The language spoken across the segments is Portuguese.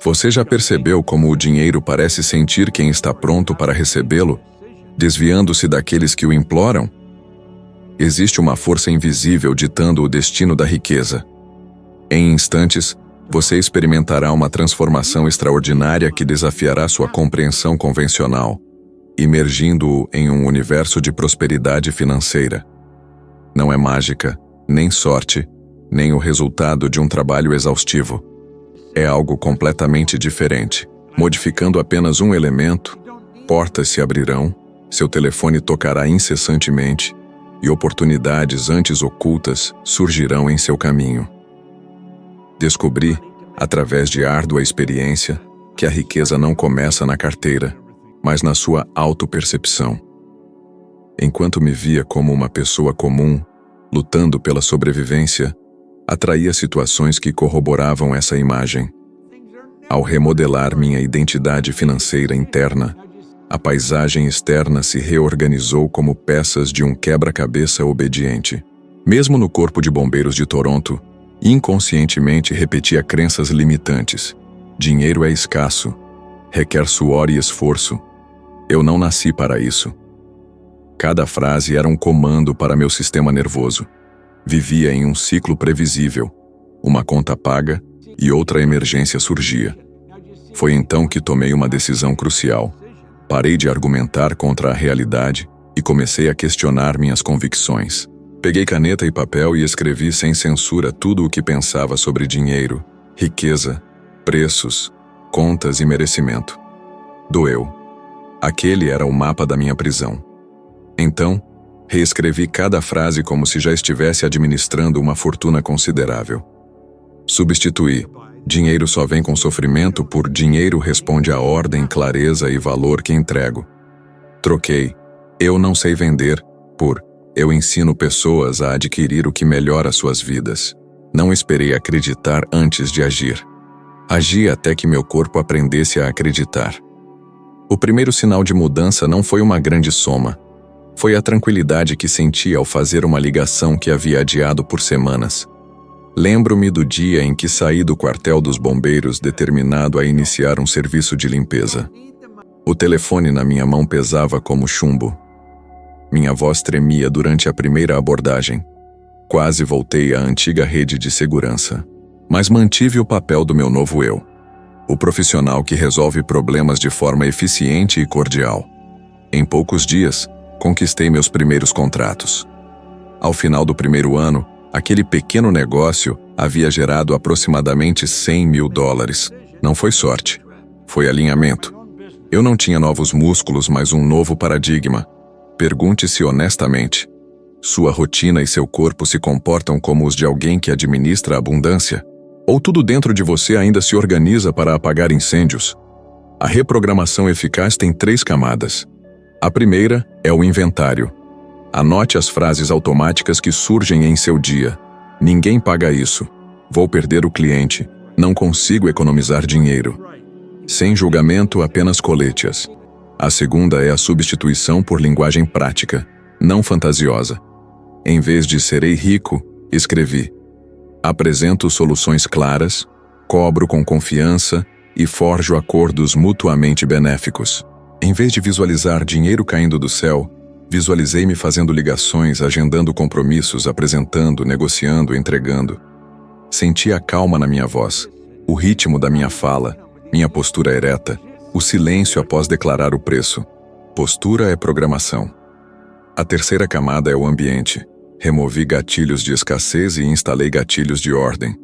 Você já percebeu como o dinheiro parece sentir quem está pronto para recebê-lo, desviando-se daqueles que o imploram? Existe uma força invisível ditando o destino da riqueza. Em instantes, você experimentará uma transformação extraordinária que desafiará sua compreensão convencional, imergindo-o em um universo de prosperidade financeira. Não é mágica, nem sorte, nem o resultado de um trabalho exaustivo. É algo completamente diferente. Modificando apenas um elemento, portas se abrirão, seu telefone tocará incessantemente e oportunidades antes ocultas surgirão em seu caminho. Descobri, através de árdua experiência, que a riqueza não começa na carteira, mas na sua autopercepção. Enquanto me via como uma pessoa comum, lutando pela sobrevivência, atraía situações que corroboravam essa imagem. Ao remodelar minha identidade financeira interna, a paisagem externa se reorganizou como peças de um quebra-cabeça obediente. Mesmo no Corpo de Bombeiros de Toronto, inconscientemente repetia crenças limitantes. Dinheiro é escasso, requer suor e esforço. Eu não nasci para isso. Cada frase era um comando para meu sistema nervoso. Vivia em um ciclo previsível. Uma conta paga e outra emergência surgia. Foi então que tomei uma decisão crucial. Parei de argumentar contra a realidade e comecei a questionar minhas convicções. Peguei caneta e papel e escrevi sem censura tudo o que pensava sobre dinheiro, riqueza, preços, contas e merecimento. Doeu. Aquele era o mapa da minha prisão. Então, reescrevi cada frase como se já estivesse administrando uma fortuna considerável. Substituí: dinheiro só vem com sofrimento por dinheiro responde à ordem, clareza e valor que entrego. Troquei: eu não sei vender por eu ensino pessoas a adquirir o que melhora suas vidas. Não esperei acreditar antes de agir. Agi até que meu corpo aprendesse a acreditar. O primeiro sinal de mudança não foi uma grande soma. Foi a tranquilidade que senti ao fazer uma ligação que havia adiado por semanas. Lembro-me do dia em que saí do quartel dos bombeiros determinado a iniciar um serviço de limpeza. O telefone na minha mão pesava como chumbo. Minha voz tremia durante a primeira abordagem. Quase voltei à antiga rede de segurança. Mas mantive o papel do meu novo eu. O profissional que resolve problemas de forma eficiente e cordial. Em poucos dias, conquistei meus primeiros contratos. Ao final do primeiro ano, aquele pequeno negócio havia gerado aproximadamente $100.000. Não foi sorte, foi alinhamento. Eu não tinha novos músculos, mas um novo paradigma. Pergunte-se honestamente: sua rotina e seu corpo se comportam como os de alguém que administra a abundância? Ou tudo dentro de você ainda se organiza para apagar incêndios? A reprogramação eficaz tem 3 camadas. A primeira é o inventário. Anote as frases automáticas que surgem em seu dia. Ninguém paga isso. Vou perder o cliente. Não consigo economizar dinheiro. Sem julgamento, apenas coletes. A segunda é a substituição por linguagem prática, não fantasiosa. Em vez de serei rico, escrevi: apresento soluções claras, cobro com confiança e forjo acordos mutuamente benéficos. Em vez de visualizar dinheiro caindo do céu, visualizei-me fazendo ligações, agendando compromissos, apresentando, negociando, entregando. Senti a calma na minha voz, o ritmo da minha fala, minha postura ereta, o silêncio após declarar o preço. Postura é programação. A terceira camada é o ambiente. Removi gatilhos de escassez e instalei gatilhos de ordem.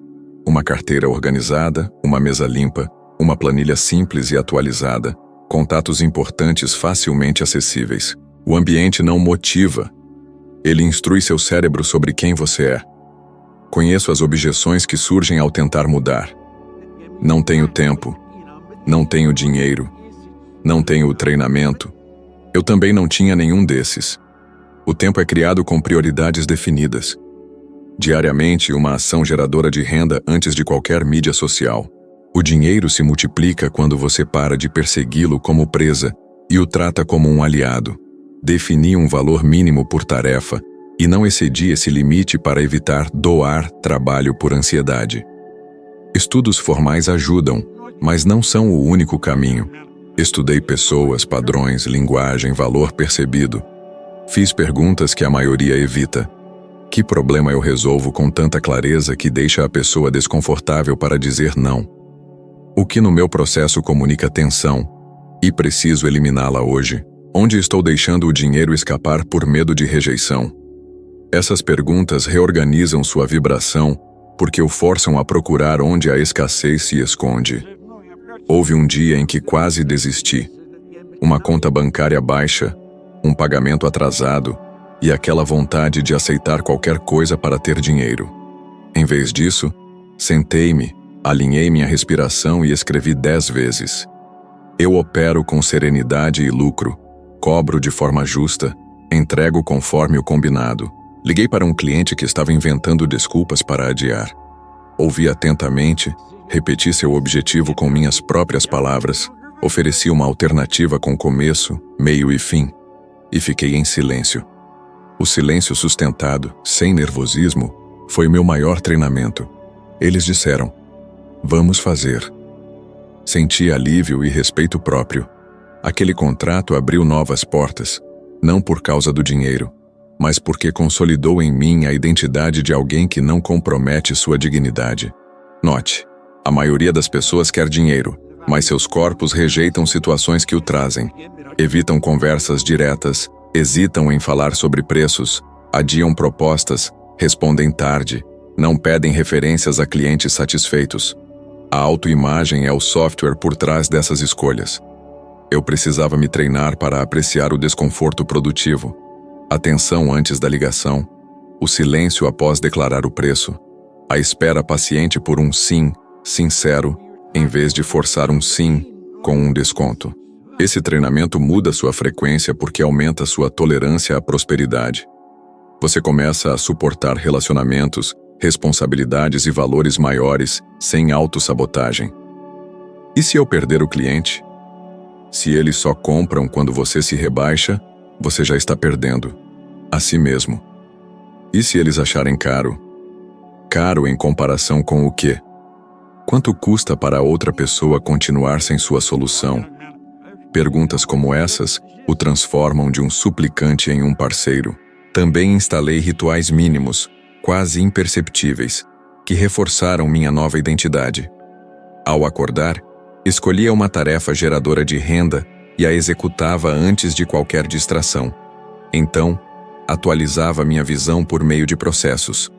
Uma carteira organizada, uma mesa limpa, uma planilha simples e atualizada, contatos importantes facilmente acessíveis. O ambiente não motiva. Ele instrui seu cérebro sobre quem você é. Conheço as objeções que surgem ao tentar mudar. Não tenho tempo. Não tenho dinheiro. Não tenho o treinamento. Eu também não tinha nenhum desses. O tempo é criado com prioridades definidas. Diariamente, uma ação geradora de renda antes de qualquer mídia social. O dinheiro se multiplica quando você para de persegui-lo como presa e o trata como um aliado. Defini um valor mínimo por tarefa e não excedi esse limite para evitar doar trabalho por ansiedade. Estudos formais ajudam, mas não são o único caminho. Estudei pessoas, padrões, linguagem, valor percebido. Fiz perguntas que a maioria evita. Que problema eu resolvo com tanta clareza que deixa a pessoa desconfortável para dizer não? O que no meu processo comunica tensão, e preciso eliminá-la hoje? Onde estou deixando o dinheiro escapar por medo de rejeição? Essas perguntas reorganizam sua vibração, porque o forçam a procurar onde a escassez se esconde. Houve um dia em que quase desisti. Uma conta bancária baixa, um pagamento atrasado e aquela vontade de aceitar qualquer coisa para ter dinheiro. Em vez disso, sentei-me, alinhei minha respiração e escrevi 10 vezes. Eu opero com serenidade e lucro, cobro de forma justa, entrego conforme o combinado. Liguei para um cliente que estava inventando desculpas para adiar. Ouvi atentamente, repeti seu objetivo com minhas próprias palavras, ofereci uma alternativa com começo, meio e fim, e fiquei em silêncio. O silêncio sustentado, sem nervosismo, foi meu maior treinamento. Eles disseram: "Vamos fazer." Senti alívio e respeito próprio. Aquele contrato abriu novas portas, não por causa do dinheiro, mas porque consolidou em mim a identidade de alguém que não compromete sua dignidade. Note, a maioria das pessoas quer dinheiro, mas seus corpos rejeitam situações que o trazem. Evitam conversas diretas, hesitam em falar sobre preços, adiam propostas, respondem tarde, não pedem referências a clientes satisfeitos. A autoimagem é o software por trás dessas escolhas. Eu precisava me treinar para apreciar o desconforto produtivo, a tensão antes da ligação, o silêncio após declarar o preço, a espera paciente por um sim sincero, em vez de forçar um sim com um desconto. Esse treinamento muda sua frequência porque aumenta sua tolerância à prosperidade. Você começa a suportar relacionamentos, responsabilidades e valores maiores sem autossabotagem. E se eu perder o cliente? Se eles só compram quando você se rebaixa, você já está perdendo a si mesmo. E se eles acharem caro? Caro em comparação com o quê? Quanto custa para outra pessoa continuar sem sua solução? Perguntas como essas o transformam de um suplicante em um parceiro. Também instalei rituais mínimos, quase imperceptíveis, que reforçaram minha nova identidade. Ao acordar, escolhia uma tarefa geradora de renda e a executava antes de qualquer distração. Então, atualizava minha visão por meio de processos.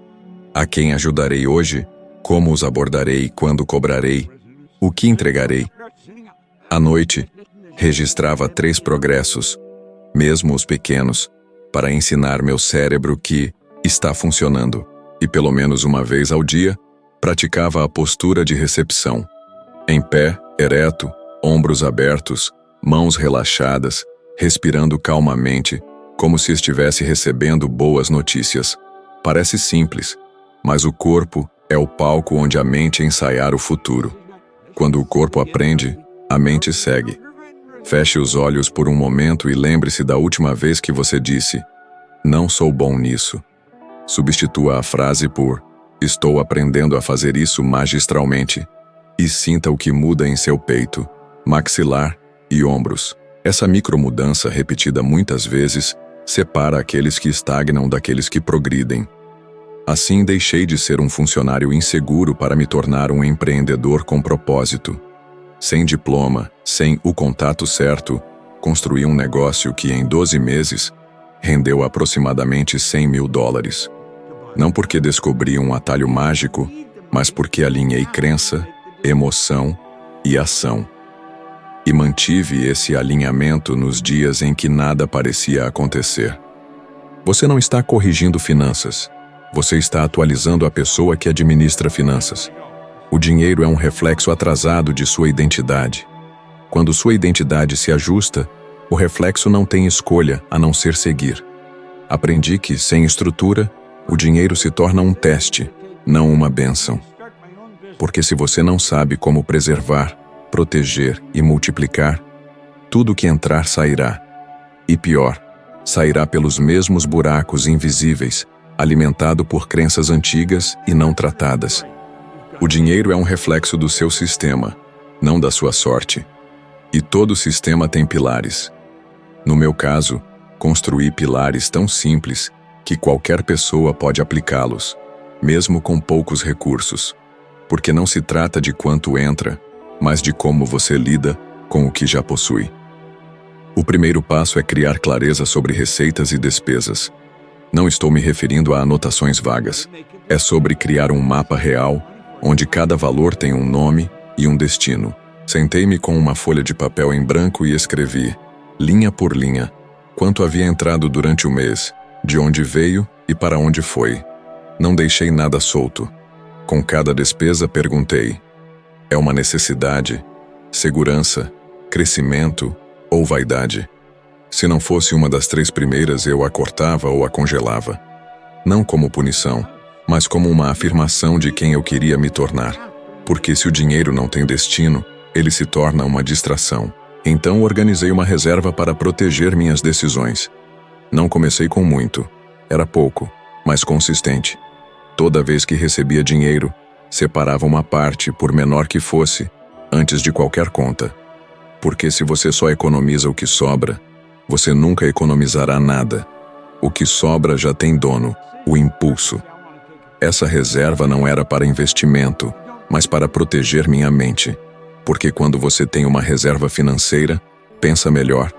A quem ajudarei hoje? Como os abordarei? Quando cobrarei? O que entregarei? À noite, registrava 3 progressos, mesmo os pequenos, para ensinar meu cérebro que está funcionando. E pelo menos uma vez ao dia, praticava a postura de recepção. Em pé, ereto, ombros abertos, mãos relaxadas, respirando calmamente, como se estivesse recebendo boas notícias. Parece simples, mas o corpo é o palco onde a mente ensaiar o futuro. Quando o corpo aprende, a mente segue. Feche os olhos por um momento e lembre-se da última vez que você disse: "Não sou bom nisso." Substitua a frase por "Estou aprendendo a fazer isso magistralmente." E sinta o que muda em seu peito, maxilar e ombros. Essa micromudança, repetida muitas vezes, separa aqueles que estagnam daqueles que progridem. Assim, deixei de ser um funcionário inseguro para me tornar um empreendedor com propósito. Sem diploma, sem o contato certo, construí um negócio que em 12 meses rendeu aproximadamente $100.000. Não porque descobri um atalho mágico, mas porque alinhei crença, emoção e ação. E mantive esse alinhamento nos dias em que nada parecia acontecer. Você não está corrigindo finanças. Você está atualizando a pessoa que administra finanças. O dinheiro é um reflexo atrasado de sua identidade. Quando sua identidade se ajusta, o reflexo não tem escolha a não ser seguir. Aprendi que, sem estrutura, o dinheiro se torna um teste, não uma bênção. Porque se você não sabe como preservar, proteger e multiplicar, tudo que entrar sairá. E pior, sairá pelos mesmos buracos invisíveis, alimentado por crenças antigas e não tratadas. O dinheiro é um reflexo do seu sistema, não da sua sorte. E todo sistema tem pilares. No meu caso, construí pilares tão simples que qualquer pessoa pode aplicá-los, mesmo com poucos recursos. Porque não se trata de quanto entra, mas de como você lida com o que já possui. O primeiro passo é criar clareza sobre receitas e despesas. Não estou me referindo a anotações vagas. É sobre criar um mapa real, onde cada valor tem um nome e um destino. Sentei-me com uma folha de papel em branco e escrevi, linha por linha, quanto havia entrado durante o mês, de onde veio e para onde foi. Não deixei nada solto. Com cada despesa perguntei, é uma necessidade, segurança, crescimento ou vaidade? Se não fosse uma das três primeiras, eu a cortava ou a congelava. Não como punição, mas como uma afirmação de quem eu queria me tornar. Porque se o dinheiro não tem destino, ele se torna uma distração. Então organizei uma reserva para proteger minhas decisões. Não comecei com muito. Era pouco, mas consistente. Toda vez que recebia dinheiro, separava uma parte, por menor que fosse, antes de qualquer conta. Porque se você só economiza o que sobra, você nunca economizará nada. O que sobra já tem dono, o impulso. Essa reserva não era para investimento, mas para proteger minha mente. Porque quando você tem uma reserva financeira, pensa melhor,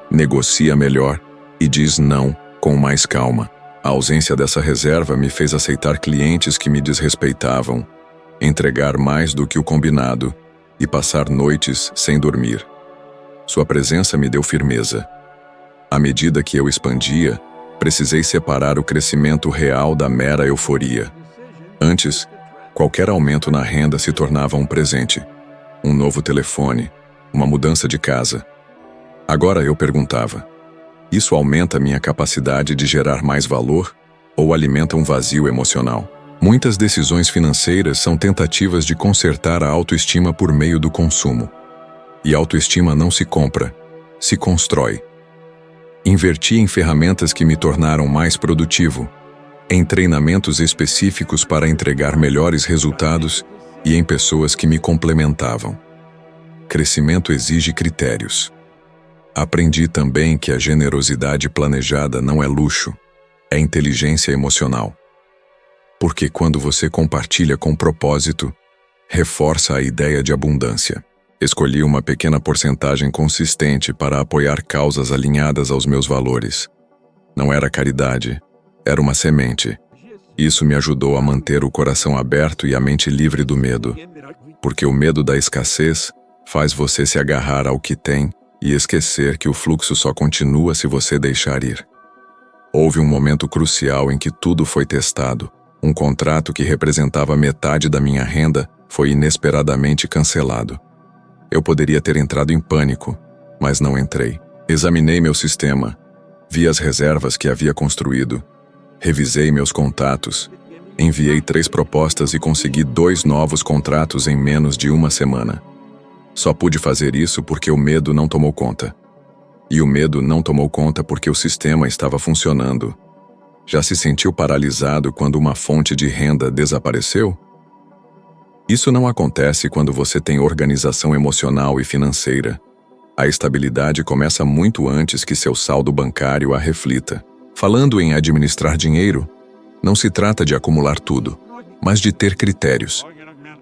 negocia melhor e diz não com mais calma. A ausência dessa reserva me fez aceitar clientes que me desrespeitavam, entregar mais do que o combinado e passar noites sem dormir. Sua presença me deu firmeza. À medida que eu expandia, precisei separar o crescimento real da mera euforia. Antes, qualquer aumento na renda se tornava um presente. Um novo telefone, uma mudança de casa. Agora eu perguntava, isso aumenta minha capacidade de gerar mais valor ou alimenta um vazio emocional? Muitas decisões financeiras são tentativas de consertar a autoestima por meio do consumo. E autoestima não se compra, se constrói. Inverti em ferramentas que me tornaram mais produtivo, em treinamentos específicos para entregar melhores resultados e em pessoas que me complementavam. Crescimento exige critérios. Aprendi também que a generosidade planejada não é luxo, é inteligência emocional. Porque quando você compartilha com propósito, reforça a ideia de abundância. Escolhi uma pequena porcentagem consistente para apoiar causas alinhadas aos meus valores. Não era caridade, era uma semente. Isso me ajudou a manter o coração aberto e a mente livre do medo. Porque o medo da escassez faz você se agarrar ao que tem e esquecer que o fluxo só continua se você deixar ir. Houve um momento crucial em que tudo foi testado. Um contrato que representava metade da minha renda foi inesperadamente cancelado. Eu poderia ter entrado em pânico, mas não entrei. Examinei meu sistema, vi as reservas que havia construído, revisei meus contatos, enviei 3 propostas e consegui 2 novos contratos em menos de uma semana. Só pude fazer isso porque o medo não tomou conta. E o medo não tomou conta porque o sistema estava funcionando. Já se sentiu paralisado quando uma fonte de renda desapareceu? Isso não acontece quando você tem organização emocional e financeira. A estabilidade começa muito antes que seu saldo bancário a reflita. Falando em administrar dinheiro, não se trata de acumular tudo, mas de ter critérios.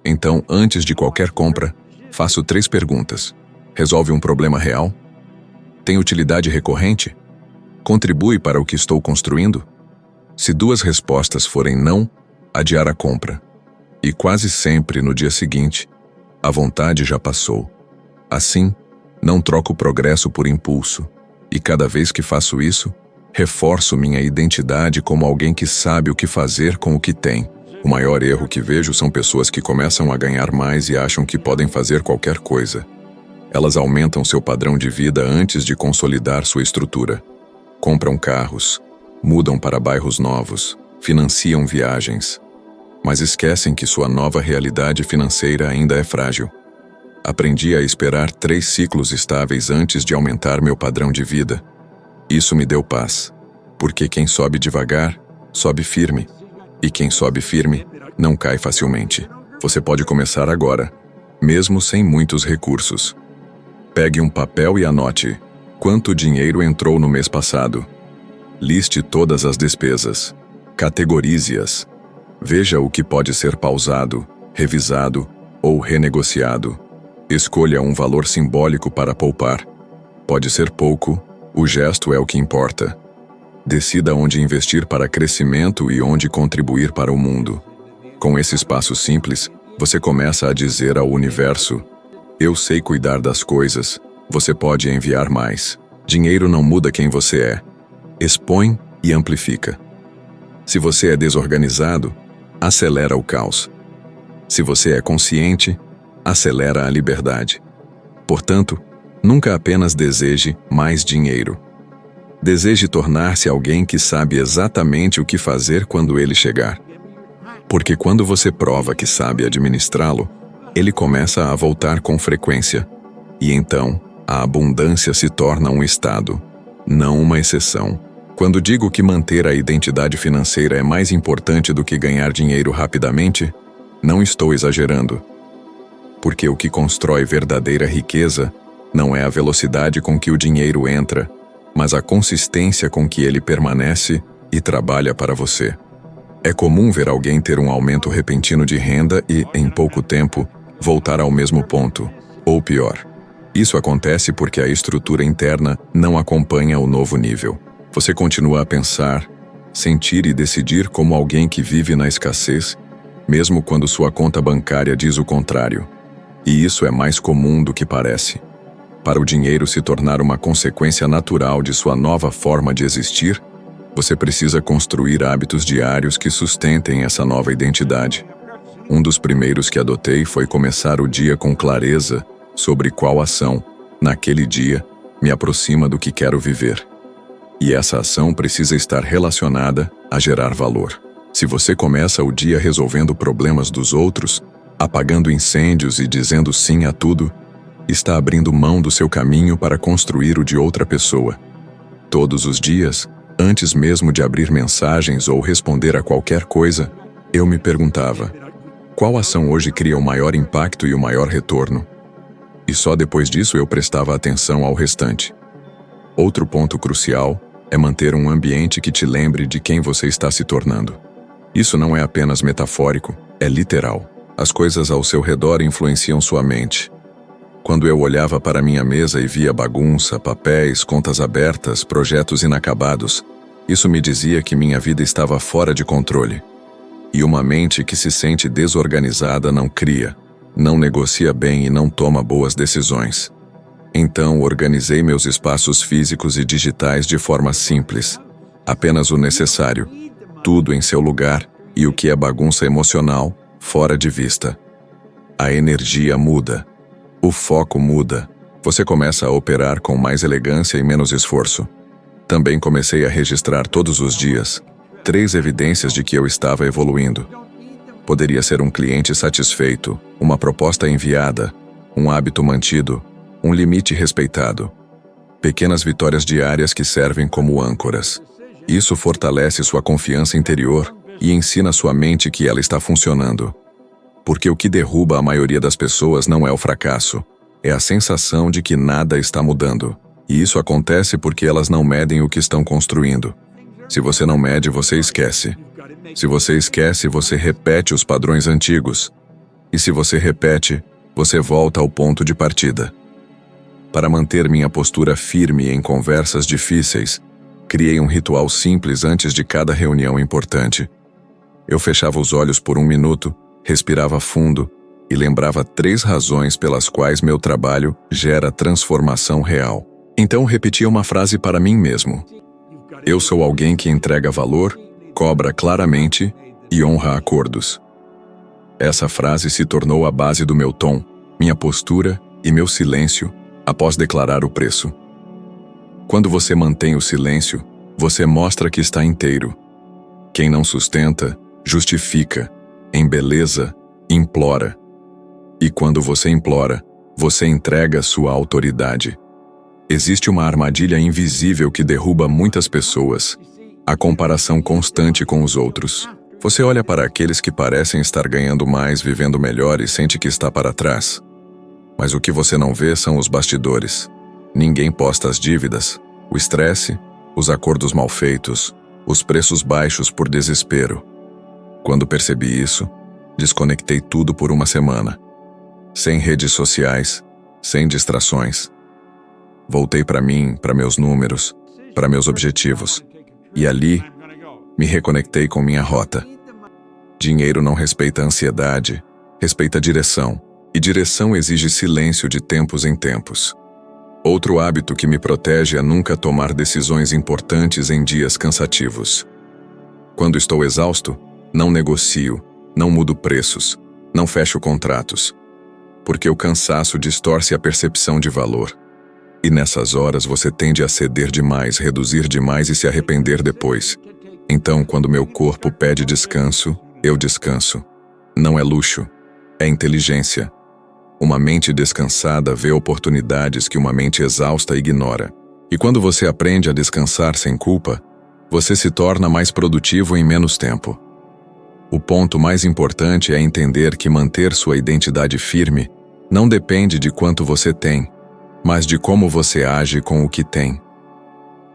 Então, antes de qualquer compra, faço 3 perguntas. Resolve um problema real? Tem utilidade recorrente? Contribui para o que estou construindo? Se 2 respostas forem não, adiar a compra. E quase sempre no dia seguinte, a vontade já passou. Assim, não troco progresso por impulso. E cada vez que faço isso, reforço minha identidade como alguém que sabe o que fazer com o que tem. O maior erro que vejo são pessoas que começam a ganhar mais e acham que podem fazer qualquer coisa. Elas aumentam seu padrão de vida antes de consolidar sua estrutura. Compram carros, mudam para bairros novos, financiam viagens, mas esquecem que sua nova realidade financeira ainda é frágil. Aprendi a esperar 3 ciclos estáveis antes de aumentar meu padrão de vida. Isso me deu paz, porque quem sobe devagar, sobe firme, e quem sobe firme, não cai facilmente. Você pode começar agora, mesmo sem muitos recursos. Pegue um papel e anote quanto dinheiro entrou no mês passado. Liste todas as despesas. Categorize-as. Veja o que pode ser pausado, revisado ou renegociado. Escolha um valor simbólico para poupar. Pode ser pouco, o gesto é o que importa. Decida onde investir para crescimento e onde contribuir para o mundo. Com esses passos simples, você começa a dizer ao universo: eu sei cuidar das coisas, você pode enviar mais. Dinheiro não muda quem você é. Expõe e amplifica. Se você é desorganizado, acelera o caos. Se você é consciente, acelera a liberdade. Portanto, nunca apenas deseje mais dinheiro. Deseje tornar-se alguém que sabe exatamente o que fazer quando ele chegar. Porque quando você prova que sabe administrá-lo, ele começa a voltar com frequência. E então, a abundância se torna um estado, não uma exceção. Quando digo que manter a identidade financeira é mais importante do que ganhar dinheiro rapidamente, não estou exagerando. Porque o que constrói verdadeira riqueza não é a velocidade com que o dinheiro entra, mas a consistência com que ele permanece e trabalha para você. É comum ver alguém ter um aumento repentino de renda e, em pouco tempo, voltar ao mesmo ponto, ou pior. Isso acontece porque a estrutura interna não acompanha o novo nível. Você continua a pensar, sentir e decidir como alguém que vive na escassez, mesmo quando sua conta bancária diz o contrário. E isso é mais comum do que parece. Para o dinheiro se tornar uma consequência natural de sua nova forma de existir, você precisa construir hábitos diários que sustentem essa nova identidade. Um dos primeiros que adotei foi começar o dia com clareza sobre qual ação, naquele dia, me aproxima do que quero viver. E essa ação precisa estar relacionada a gerar valor. Se você começa o dia resolvendo problemas dos outros, apagando incêndios e dizendo sim a tudo, está abrindo mão do seu caminho para construir o de outra pessoa. Todos os dias, antes mesmo de abrir mensagens ou responder a qualquer coisa, eu me perguntava: qual ação hoje cria o maior impacto e o maior retorno? E só depois disso eu prestava atenção ao restante. Outro ponto crucial é manter um ambiente que te lembre de quem você está se tornando. Isso não é apenas metafórico, é literal. As coisas ao seu redor influenciam sua mente. Quando eu olhava para minha mesa e via bagunça, papéis, contas abertas, projetos inacabados, isso me dizia que minha vida estava fora de controle. E uma mente que se sente desorganizada não cria, não negocia bem e não toma boas decisões. Então, organizei meus espaços físicos e digitais de forma simples. Apenas o necessário, tudo em seu lugar, e o que é bagunça emocional, fora de vista. A energia muda. O foco muda. Você começa a operar com mais elegância e menos esforço. Também comecei a registrar todos os dias 3 evidências de que eu estava evoluindo. Poderia ser um cliente satisfeito, uma proposta enviada, um hábito mantido, um limite respeitado. Pequenas vitórias diárias que servem como âncoras. Isso fortalece sua confiança interior e ensina sua mente que ela está funcionando. Porque o que derruba a maioria das pessoas não é o fracasso, é a sensação de que nada está mudando. E isso acontece porque elas não medem o que estão construindo. Se você não mede, você esquece. Se você esquece, você repete os padrões antigos. E se você repete, você volta ao ponto de partida. Para manter minha postura firme em conversas difíceis, criei um ritual simples antes de cada reunião importante. Eu fechava os olhos por 1 minuto, respirava fundo e lembrava 3 razões pelas quais meu trabalho gera transformação real. Então repetia uma frase para mim mesmo. Eu sou alguém que entrega valor, cobra claramente e honra acordos. Essa frase se tornou a base do meu tom, minha postura e meu silêncio após declarar o preço. Quando você mantém o silêncio, você mostra que está inteiro. Quem não sustenta, justifica, embeleza, implora. E quando você implora, você entrega sua autoridade. Existe uma armadilha invisível que derruba muitas pessoas: a comparação constante com os outros. Você olha para aqueles que parecem estar ganhando mais, vivendo melhor e sente que está para trás. Mas o que você não vê são os bastidores. Ninguém posta as dívidas, o estresse, os acordos mal feitos, os preços baixos por desespero. Quando percebi isso, desconectei tudo por uma semana. Sem redes sociais, sem distrações. Voltei para mim, para meus números, para meus objetivos. E ali, me reconectei com minha rota. Dinheiro não respeita a ansiedade, respeita a direção. E direção exige silêncio de tempos em tempos. Outro hábito que me protege é nunca tomar decisões importantes em dias cansativos. Quando estou exausto, não negocio, não mudo preços, não fecho contratos. Porque o cansaço distorce a percepção de valor. E nessas horas você tende a ceder demais, reduzir demais e se arrepender depois. Então, quando meu corpo pede descanso, eu descanso. Não é luxo, é inteligência. Uma mente descansada vê oportunidades que uma mente exausta ignora. E quando você aprende a descansar sem culpa, você se torna mais produtivo em menos tempo. O ponto mais importante é entender que manter sua identidade firme não depende de quanto você tem, mas de como você age com o que tem.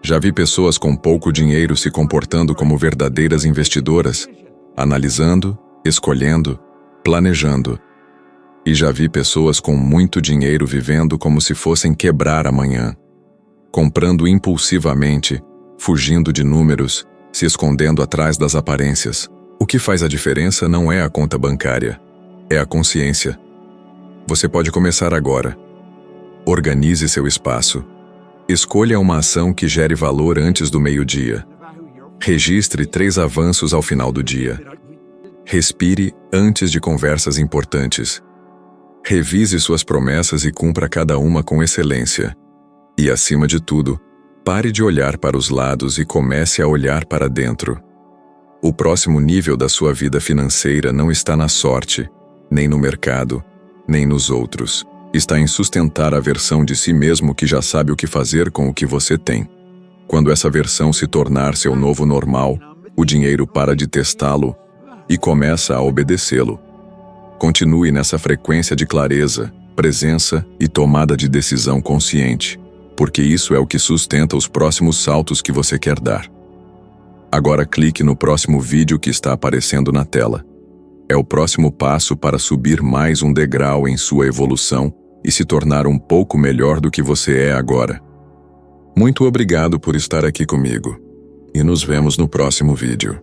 Já vi pessoas com pouco dinheiro se comportando como verdadeiras investidoras, analisando, escolhendo, planejando. E já vi pessoas com muito dinheiro vivendo como se fossem quebrar amanhã, comprando impulsivamente, fugindo de números, se escondendo atrás das aparências. O que faz a diferença não é a conta bancária, é a consciência. Você pode começar agora. Organize seu espaço. Escolha uma ação que gere valor antes do meio-dia. Registre 3 avanços ao final do dia. Respire antes de conversas importantes. Revise suas promessas e cumpra cada uma com excelência. E, acima de tudo, pare de olhar para os lados e comece a olhar para dentro. O próximo nível da sua vida financeira não está na sorte, nem no mercado, nem nos outros. Está em sustentar a versão de si mesmo que já sabe o que fazer com o que você tem. Quando essa versão se tornar seu novo normal, o dinheiro para de testá-lo e começa a obedecê-lo. Continue nessa frequência de clareza, presença e tomada de decisão consciente, porque isso é o que sustenta os próximos saltos que você quer dar. Agora clique no próximo vídeo que está aparecendo na tela. É o próximo passo para subir mais um degrau em sua evolução e se tornar um pouco melhor do que você é agora. Muito obrigado por estar aqui comigo. E nos vemos no próximo vídeo.